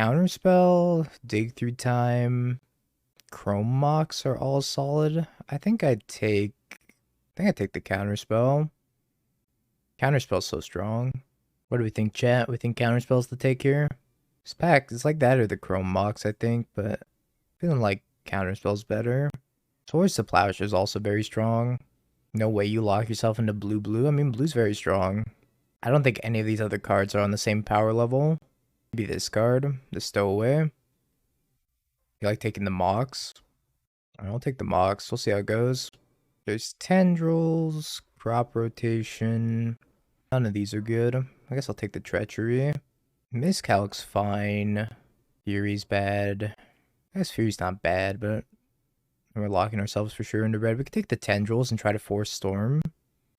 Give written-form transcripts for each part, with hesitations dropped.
Counterspell, Dig Through Time, Chrome Mox are all solid. I think I'd take the Counterspell. Counterspell's so strong. What do we think, chat? We think Counterspell's the take here? This pack is like that or the Chrome Mox, I think, but feeling like Counterspell's better. Towards the Plowshare is also very strong. No way you lock yourself into blue. I mean, blue's very strong. I don't think any of these other cards are on the same power level. Maybe this card, the Stowaway. You like taking the Mox? I'll take the Mox. We'll see how it goes. There's Tendrils, Crop Rotation. None of these are good. I guess I'll take the Treachery. Miscalc's fine. Fury's bad. I guess Fury's not bad, but we're locking ourselves for sure into red. We could take the Tendrils and try to force Storm. I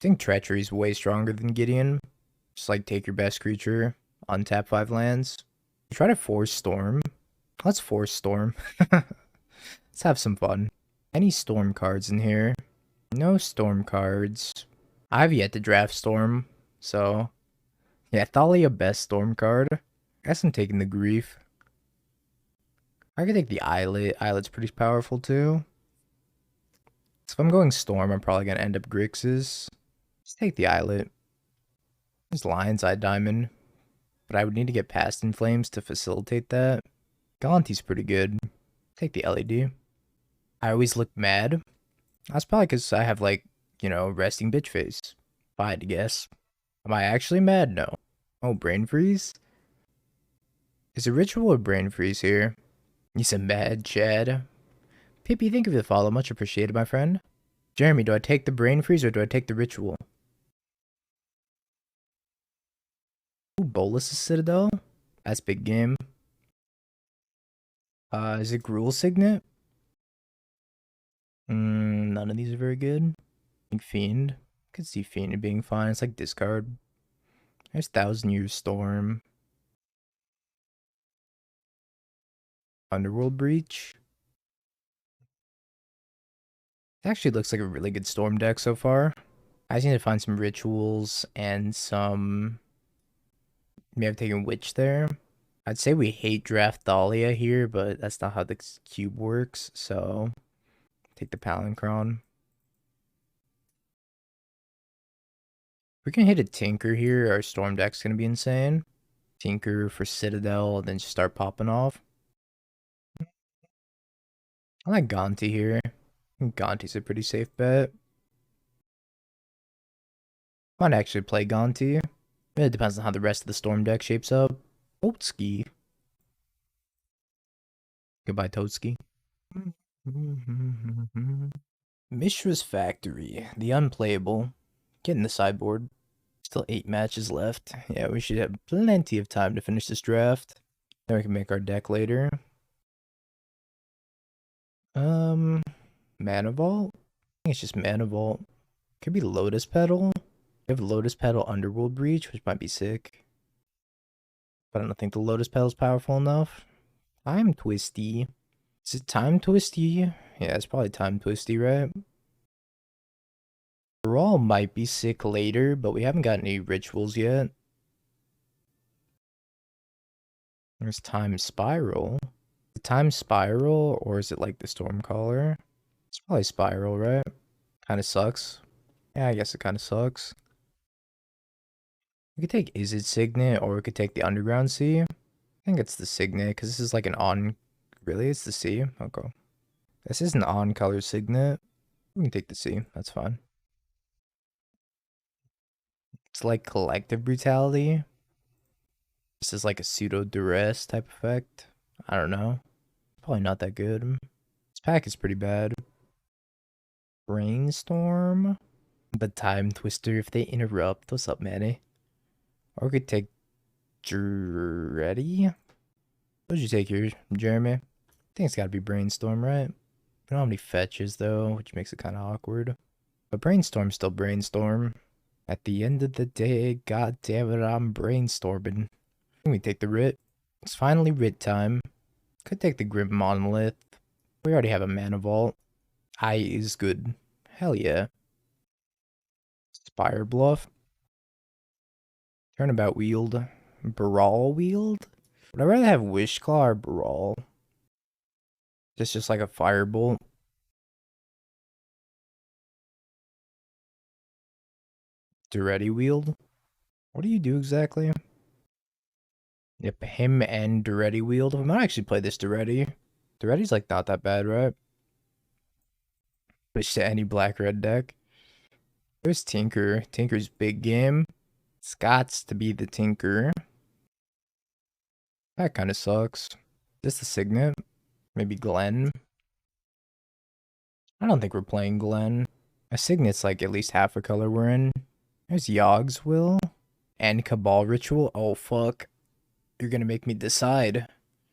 think Treachery's way stronger than Gideon. Just like take your best creature, untap 5 lands. Try to force Storm. Let's force Storm. Let's have some fun. Any Storm cards in here? No Storm cards. I've yet to draft Storm, so yeah, Thalia best Storm card. I guess I'm taking the Grief. I could take the Islet. Islet's pretty powerful too. So if I'm going Storm, I'm probably gonna end up Grixis. Let's take the Islet. There's Lion's Eye Diamond, but I would need to get past In Flames to facilitate that. Galante's pretty good. Take the LED. I always look mad. That's probably because I have, like, you know, resting bitch face. If I had to guess. Am I actually mad? No. Oh, Brain Freeze? Is it Ritual or Brain Freeze here? You said mad, Chad. Pippi, thank you for the follow. Much appreciated, my friend. Jeremy, do I take the Brain Freeze or do I take the Ritual? Ooh, Bolus's Citadel? That's big game. Is it Gruul Signet? None of these are very good. I think Fiend. Could see Fiend being fine. It's like discard. There's 1,000 Years Storm. Underworld Breach. It actually looks like a really good Storm deck so far. I just need to find some rituals and some... Maybe I've taken Witch there. I'd say we hate draft Thalia here, but that's not how the cube works, so... Take the Palancron. We can hit a Tinker here, our Storm deck's gonna be insane. Tinker for Citadel, and then just start popping off. I like Gonti here. I think Gonti's a pretty safe bet. Might actually play Gonti. It depends on how the rest of the Storm deck shapes up. Totski. Goodbye, Totski. Mishra's Factory. The unplayable. Getting the sideboard. Still 8 matches left. Yeah, we should have plenty of time to finish this draft. Then we can make our deck later. Mana Vault? I think it's just Mana Vault. Could be Lotus Petal. We have Lotus Petal Underworld Breach, which might be sick. But I don't think the Lotus Petal is powerful enough. Time Twisty. Is it Time Twisty? Yeah, it's probably Time Twisty, right? Brawl might be sick later, but we haven't got any rituals yet. There's Time Spiral. Is it Time Spiral, or is it like the Stormcaller? It's probably Spiral, right? Kinda sucks. Yeah, I guess it kinda sucks. We could take Is It Signet, or we could take the Underground Sea. I think it's the Signet, because this is like an on... Really? It's the Sea? Okay. This is an on-color Signet. We can take the Sea. That's fine. It's like Collective Brutality. This is like a pseudo-duress type effect. I don't know. Probably not that good. This pack is pretty bad. Brainstorm. But Time Twister if they interrupt. What's up, Manny? Or we could take Dreddy. What did you take here, Jeremy? I think it's gotta be Brainstorm, right? We don't have any fetches though, which makes it kind of awkward. But Brainstorm's still Brainstorm. At the end of the day, god damn it, I'm brainstorming. We take the Writ. It's finally Writ time. Could take the Grim Monolith. We already have a Mana Vault. Eye is good. Hell yeah. Spire Bluff. Turnabout Wield. Brawl Wield. Would I rather have Wish Claw or Brawl? Just like a Firebolt. Duretti Wield? What do you do exactly? Yep, him and Duretti Wield. We might actually play this Duretti. Duretti's like not that bad, right? Switch to any black-red deck. There's Tinker. Tinker's big game. Scott's to be the Tinker. That kind of sucks. This the Signet? Maybe Glenn? I don't think we're playing Glenn. A Signet's like at least half a color we're in. There's Yogg's Will. And Cabal Ritual. Oh, fuck. You're gonna make me decide.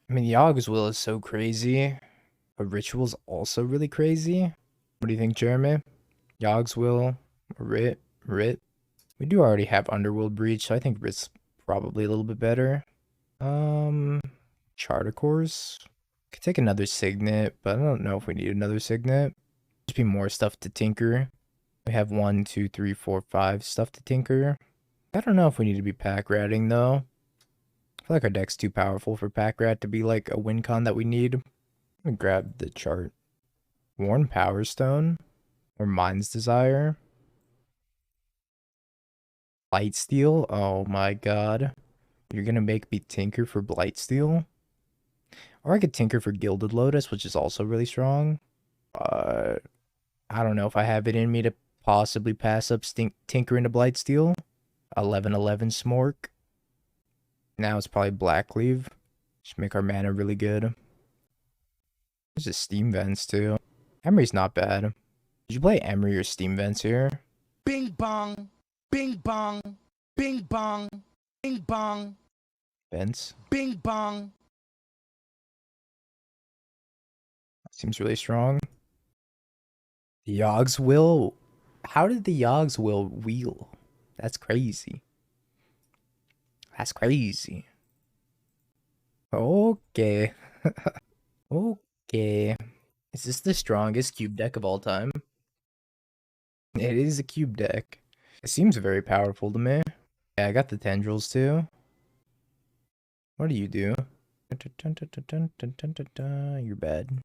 I mean, Yogg's Will is so crazy. But Ritual's also really crazy. What do you think, Jeremy? Yogg's Will? Rit? Rit? We do already have Underworld Breach, so I think Rit's probably a little bit better. Charter Course. Could take another Signet, but I don't know if we need another Signet. Just be more stuff to tinker. We have 1, 2, 3, 4, 5 stuff to tinker. I don't know if we need to be pack ratting though. I feel like our deck's too powerful for pack rat to be like a win con that we need. Let me grab the chart. Worn Power Stone or Mind's Desire. Blightsteel? Oh my god. You're gonna make me tinker for Blightsteel? Or I could tinker for Gilded Lotus, which is also really strong. I don't know if I have it in me to possibly pass up tinker into Blightsteel. 11/11 Smork. Now it's probably Blackleaf. Just make our mana really good. There's just Steam Vents too. Emery's not bad. Did you play Emery or Steam Vents here? Bing bong, bing bong, bing bong, bing bong, Vents? bing bong. Seems really strong. The Yogg's Will? How did the Yogg's Will wheel? That's crazy. That's crazy. Okay. Okay. Is this the strongest cube deck of all time? It is a cube deck. It seems very powerful to me. Yeah, I got the tendrils too. What do you do? You're bad.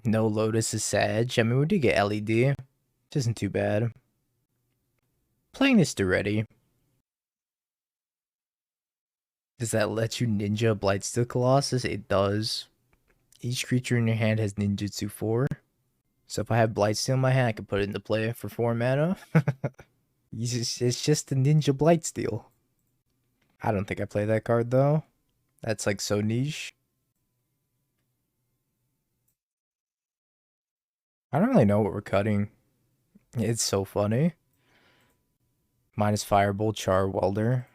No Lotus is Sag. I mean, we did get LED. Which isn't too bad. Playing this Duretti. Does that let you ninja Blightsteel Colossus? It does. Each creature in your hand has ninjutsu 4. So if I have Blightsteel in my hand, I can put it into play for 4 mana. It's just a ninja Blightsteel. I don't think I play that card though. That's like so niche. I don't really know what we're cutting. It's so funny. Minus Firebolt, Char, Welder.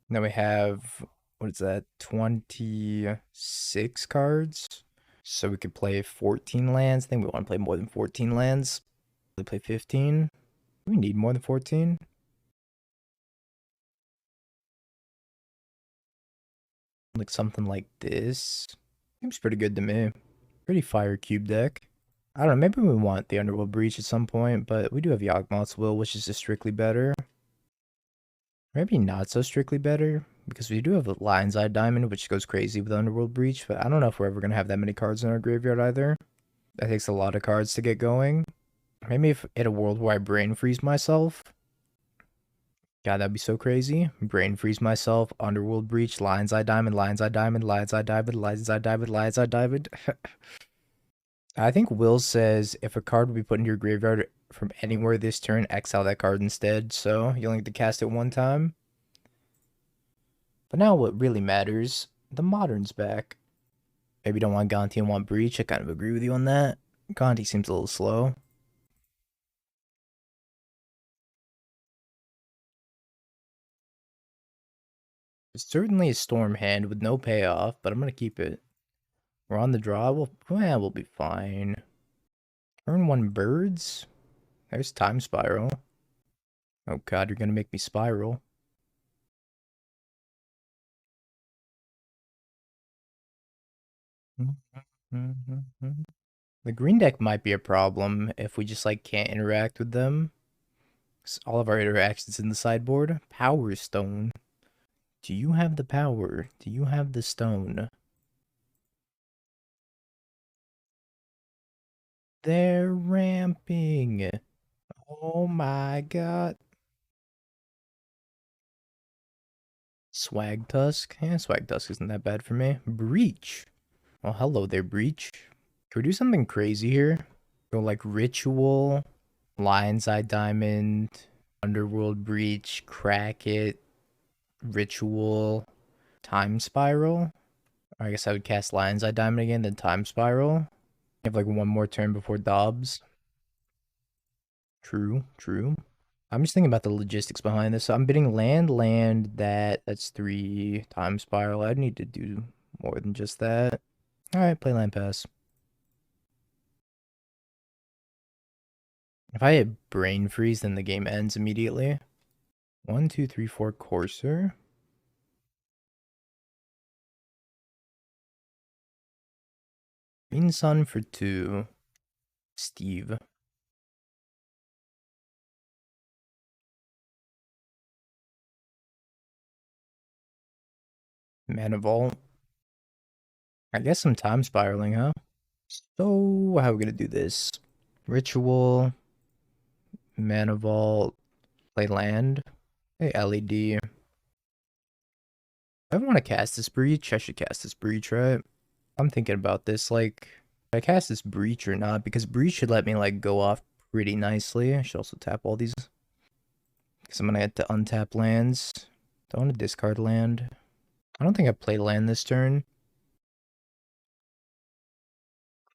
Then we have, what is that, 26 cards? So we could play 14 lands. I think we want to play more than 14 lands. We play 15. We need more than 14. Like something like this. Seems pretty good to me. Pretty fire cube deck. I don't know, maybe we want the Underworld Breach at some point, but we do have Yawgmoth's Will, which is just strictly better. Maybe not so strictly better, because we do have a Lion's Eye Diamond, which goes crazy with Underworld Breach, but I don't know if we're ever going to have that many cards in our graveyard either. That takes a lot of cards to get going. Maybe if in a world where I brain freeze myself. God, that'd be so crazy. Brain freeze myself, Underworld Breach, Lion's Eye Diamond, Lion's Eye Diamond, Lion's Eye Diamond, Lion's Eye Diamond, Lion's Eye Diamond. I think Will says if a card would be put into your graveyard from anywhere this turn, exile that card instead, so you only get to cast it one time. But now what really matters, the Modern's back. Maybe you don't want Gonti and want Breach, I kind of agree with you on that. Gonti seems a little slow. It's certainly a Storm hand with no payoff, but I'm going to keep it. We're on the draw, we'll be fine. Turn 1 birds? There's Time Spiral. Oh god, you're gonna make me spiral. The green deck might be a problem if we just like can't interact with them. 'Cause all of our interactions in the sideboard. Power Stone. Do you have the power? Do you have the stone? They're ramping. Oh my god. Swag Tusk? Yeah, Swag Tusk isn't that bad for me. Breach. Well, hello there, Breach. Can we do something crazy here? Go like Ritual, Lion's Eye Diamond, Underworld Breach, Crack It, Ritual, Time Spiral. I guess I would cast Lion's Eye Diamond again, then Time Spiral. You have like one more turn before Dobbs. True, true. I'm just thinking about the logistics behind this. So I'm bidding land, that's 3 Time Spiral. I'd need to do more than just that. Alright, play land pass. If I hit Brain Freeze, then the game ends immediately. 1, 2, 3, 4 Courser. Green Sun for 2. Steve. Mana Vault. I guess I'm time spiraling, huh? So, how are we gonna do this? Ritual. Mana Vault. Play land. Hey, LED. If I want to cast this breach, I should cast this breach, right? I'm thinking about this, like, I cast this breach or not, because breach should let me, like, go off pretty nicely. I should also tap all these, because I'm gonna have to untap lands. Don't want to discard land. I don't think I played land this turn.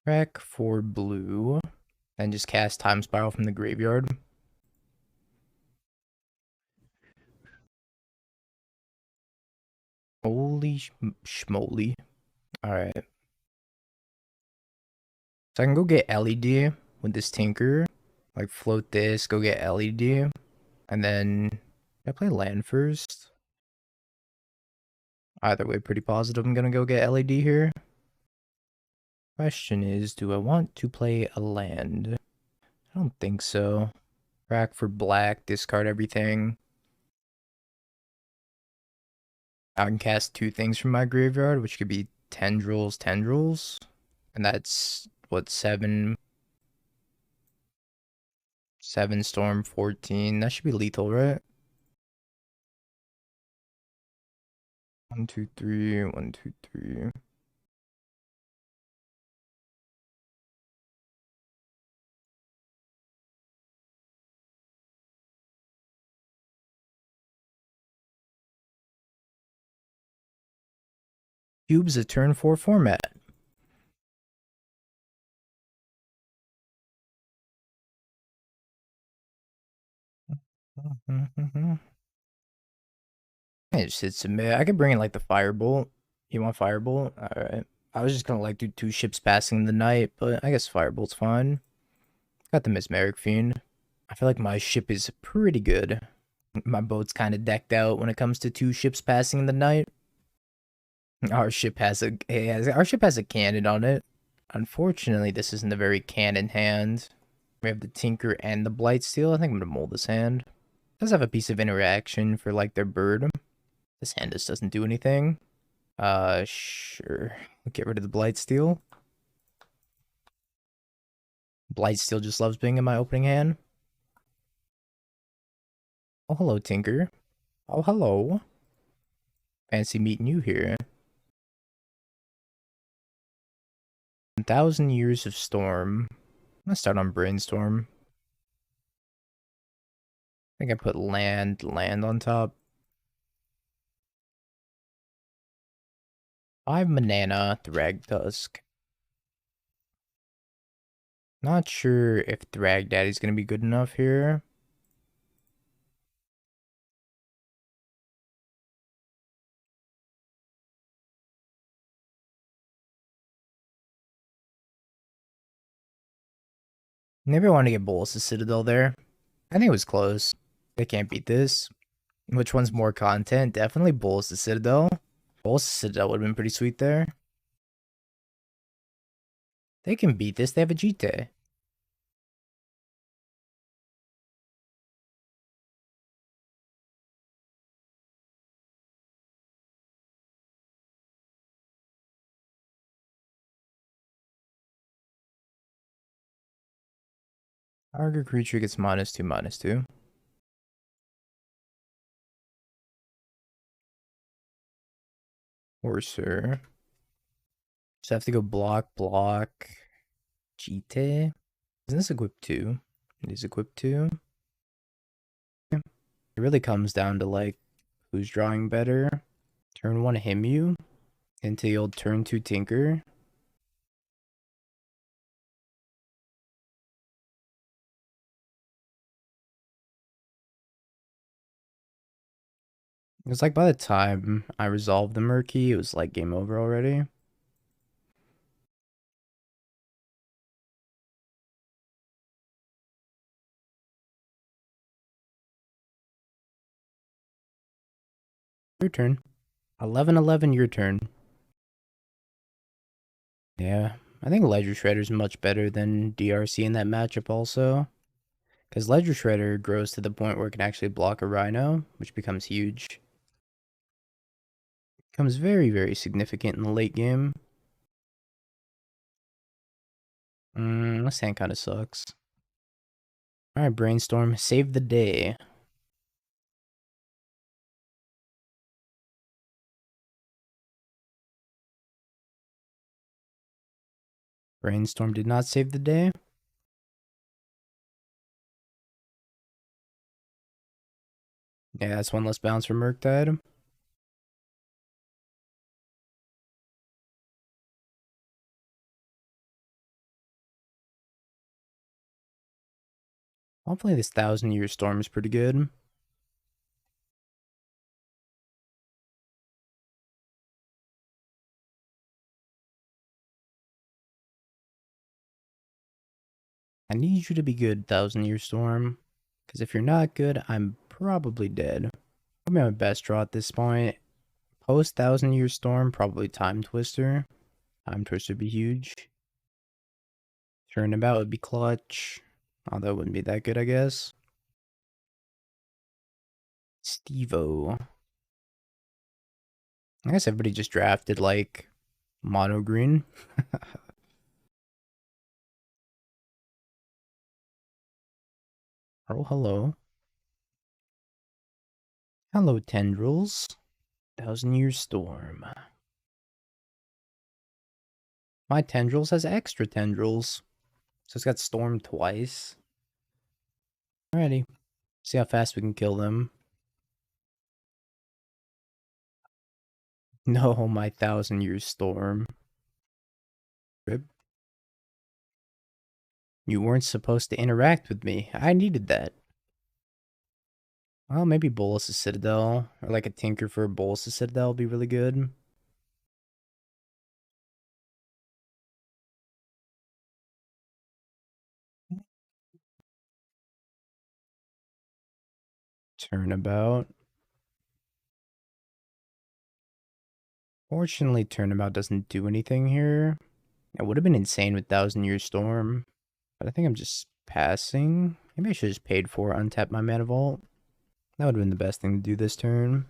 Crack for blue, and just cast Time Spiral from the graveyard. Holy schmoly. Alright. So I can go get LED with this Tinker. Like, float this, go get LED. And then, I play land first. Either way, pretty positive I'm gonna go get LED here. Question is, do I want to play a land? I don't think so. Crack for black, discard everything. I can cast 2 things from my graveyard, which could be tendrils. And that's, what, 7 storm, 14. That should be lethal, right? 1, 2, 3, 1, 2, 3. Cube's a turn 4 format. It just hit submit. I could bring in like the firebolt. You want firebolt? Alright. I was just gonna like do 2 ships passing the night, but I guess firebolt's fine. Got the Mesmeric Fiend. I feel like my ship is pretty good. My boat's kind of decked out when it comes to 2 ships passing in the night. Our ship has a cannon on it. Unfortunately, this isn't a very cannon hand. We have the Tinker and the Blightsteel. I think I'm gonna mold this hand. It does have a piece of interaction for like their bird. This hand just doesn't do anything. Sure. We'll get rid of the Blightsteel. Blightsteel just loves being in my opening hand. Oh, hello, Tinker. Oh, hello. Fancy meeting you here. 1,000 Years of Storm. I'm gonna start on Brainstorm. I think I put land on top. 5 Manana, Thragtusk. Not sure if Thrag Daddy's gonna be good enough here. Maybe I want to get Bolas' Citadel there. I think it was close. They can't beat this. Which one's more content? Definitely Bolas' Citadel. Bolas' Citadel would have been pretty sweet there. They can beat this. They have a Jite. Target creature gets -2/-2. Horser. Just have to go block. Jite. Isn't this equipped 2? It is equipped 2. Yeah. It really comes down to like who's drawing better. Turn 1 Himu into the old turn 2 Tinker. It was like by the time I resolved the Murky, it was like game over already. Your turn. 11-11, your turn. Yeah, I think Ledger Shredder's much better than DRC in that matchup also. Because Ledger Shredder grows to the point where it can actually block a Rhino, which becomes huge. Becomes very, very significant in the late game. This hand kind of sucks. Alright, Brainstorm, save the day. Brainstorm did not save the day. Yeah, that's one less bounce for Murktide. Hopefully this 1,000-Year Storm is pretty good. I need you to be good, 1,000-Year Storm. Because if you're not good, I'm probably dead. Probably my best draw at this point. Post 1,000-Year Storm, probably Time Twister. Time Twister would be huge. Turnabout would be clutch. Although it wouldn't be that good, I guess. Stevo. I guess everybody just drafted like mono green. Oh, hello. Hello, tendrils. 1,000-Year Storm. My tendrils has extra tendrils. So it's got storm twice. Alrighty. See how fast we can kill them. No, my 1,000-Year Storm. Rip. You weren't supposed to interact with me. I needed that. Well, maybe Bolus's Citadel. Or like a Tinker for Bolus's Citadel would be really good. Turnabout. Fortunately, Turnabout doesn't do anything here. It would have been insane with 1,000-Year Storm. But I think I'm just passing. Maybe I should have just paid for untap my Mana Vault. That would have been the best thing to do this turn.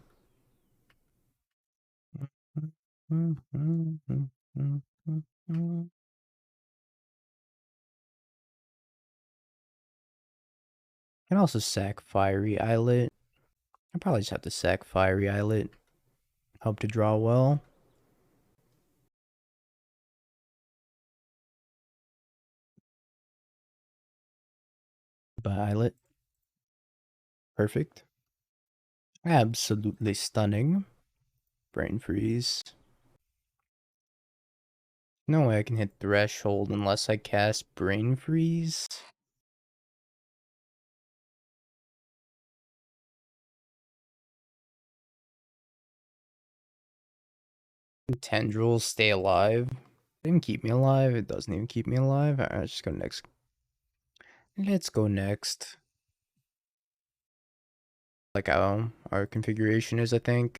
Can also sack Fiery Islet. I probably just have to sack Fiery Islet. Hope to draw well. Violet. Perfect. Absolutely stunning. Brain freeze. No way I can hit threshold unless I cast brain freeze. Tendrils stay alive. Didn't keep me alive. It doesn't even keep me alive. Alright, let's just go next. Let's go next. Like how our configuration is, I think.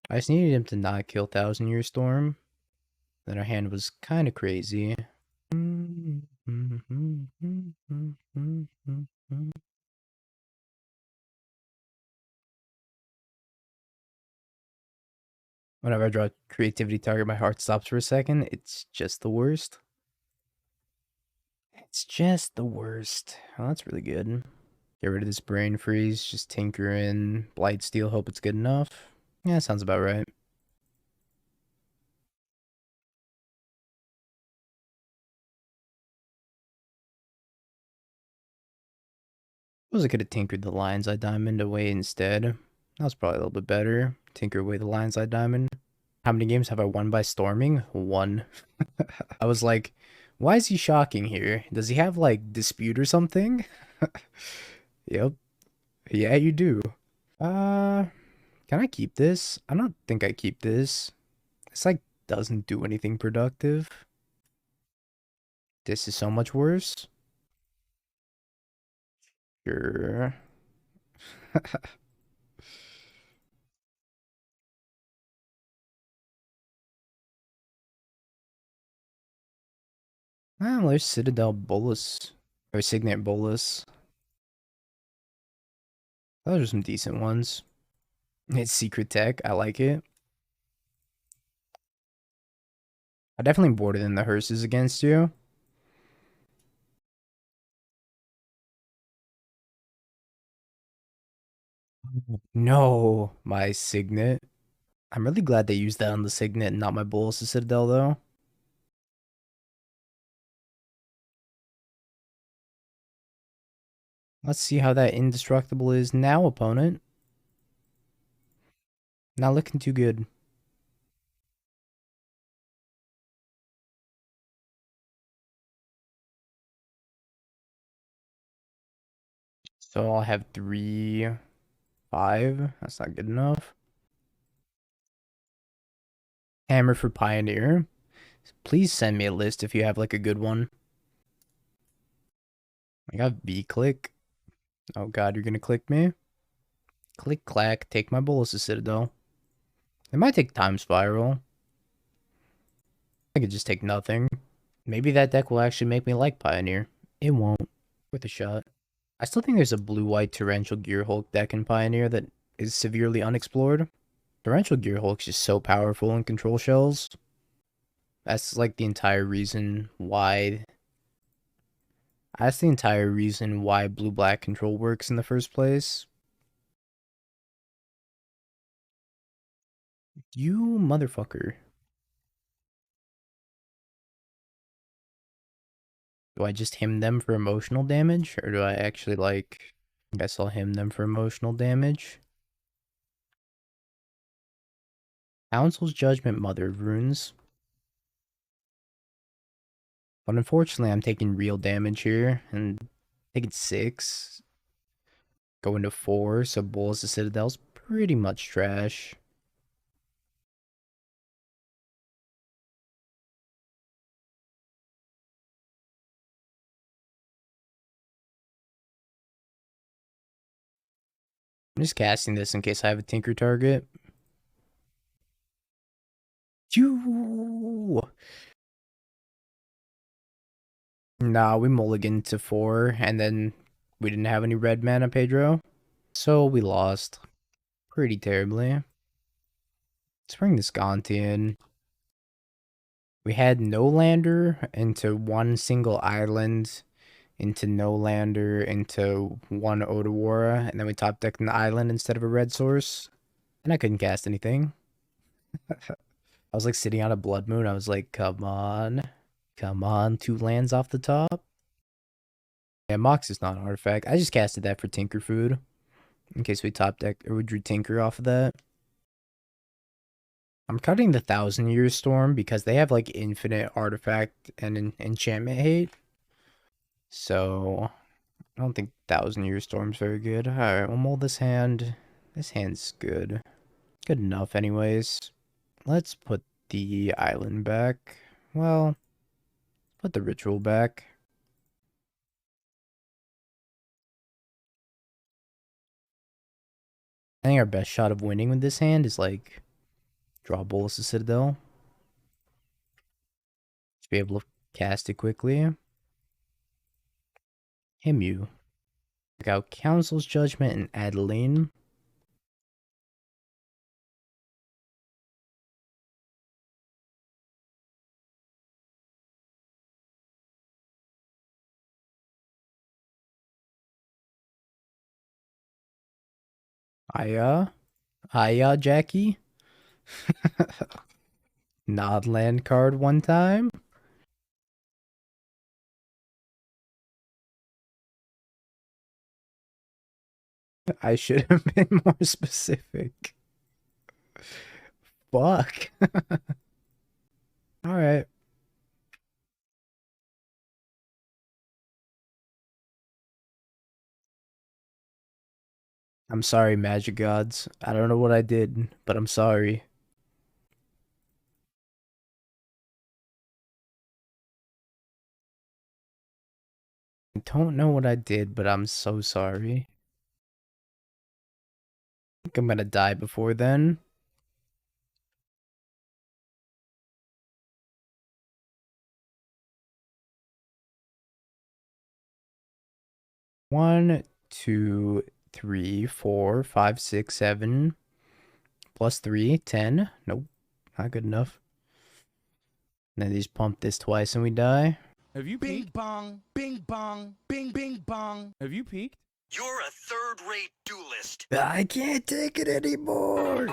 I just needed him to not kill 1,000-Year Storm. Then our hand was kind of crazy. Whenever I draw creativity target, my heart stops for a second. It's just the worst. It's just the worst. Oh, that's really good. Get rid of this brain freeze, just tinker in Blight Steel, hope it's good enough. Yeah, sounds about right. Suppose I could have tinkered the Lion's Eye Diamond away instead. That was probably a little bit better. Tinker away the Lion's Eye Diamond. How many games have I won by storming? One. I was like, why is he shocking here? Does he have like dispute or something? Yep. Yeah, you do. Uh, can I keep this? I don't think I keep this. It's like doesn't do anything productive. This is so much worse. Sure. Ah, well, there's Citadel Bolus. Or Signet Bolus. Those are some decent ones. It's secret tech. I like it. I definitely boarded in the hearses against you. No, my Signet. I'm really glad they used that on the Signet and not my Bolus Citadel, though. Let's see how that indestructible is now, opponent. Not looking too good. So I'll have 3, 5. That's not good enough. Hammer for Pioneer. Please send me a list if you have like a good one. I got V-click. Oh god, you're gonna click me? Click clack, take my Bolus Citadel. It might take Time Spiral. I could just take nothing. Maybe that deck will actually make me like Pioneer. It won't. Worth a shot. I still think there's a blue-white Torrential Gearhulk deck in Pioneer that is severely unexplored. Torrential Gearhulk's just so powerful in control shells. That's like the entire reason why. That's the entire reason why blue-black control works in the first place. You motherfucker. Do I just him them for emotional damage? Or do I actually like... I guess I'll him them for emotional damage. Council's Judgment, Mother of Runes. But unfortunately, I'm taking real damage here. And taking 6. Going to 4, so Bulls to Citadel's pretty much trash. I'm just casting this in case I have a Tinker target. You. Nah, we mulliganed to 4, and then we didn't have any red mana, Pedro. So we lost pretty terribly. Let's bring this Gonti in. We had no lander into one single island, into no lander, into one Otawara, and then we top decked an island instead of a red source. And I couldn't cast anything. I was like sitting on a blood moon. I was like, come on. Come on, 2 lands off the top. Yeah, Mox is not an artifact. I just casted that for Tinker Food. In case we top deck or we drew Tinker off of that. I'm cutting the 1,000 Year Storm because they have like infinite artifact and enchantment hate. So I don't think 1,000 Year Storm's very good. Alright, we'll mold this hand. This hand's good. Good enough anyways. Let's put the island back. Well, put the ritual back. I think our best shot of winning with this hand is like draw Bolus to Citadel. To be able to cast it quickly. Him. Check out Council's Judgment and Adeline. Hiya, Jackie. Nod land card one time. I should have been more specific. Fuck. All right. I'm sorry, Magic Gods. I don't know what I did, but I'm sorry. I don't know what I did, but I'm so sorry. I think I'm gonna die before then. One, two, three, four, five, six, seven. Plus three, 10. Nope, not good enough. Then these pump this twice and we die. Have you Bing peeked? bong, bing bong, bing bong. Have you peeked? You're a third-rate duelist. I can't take it anymore.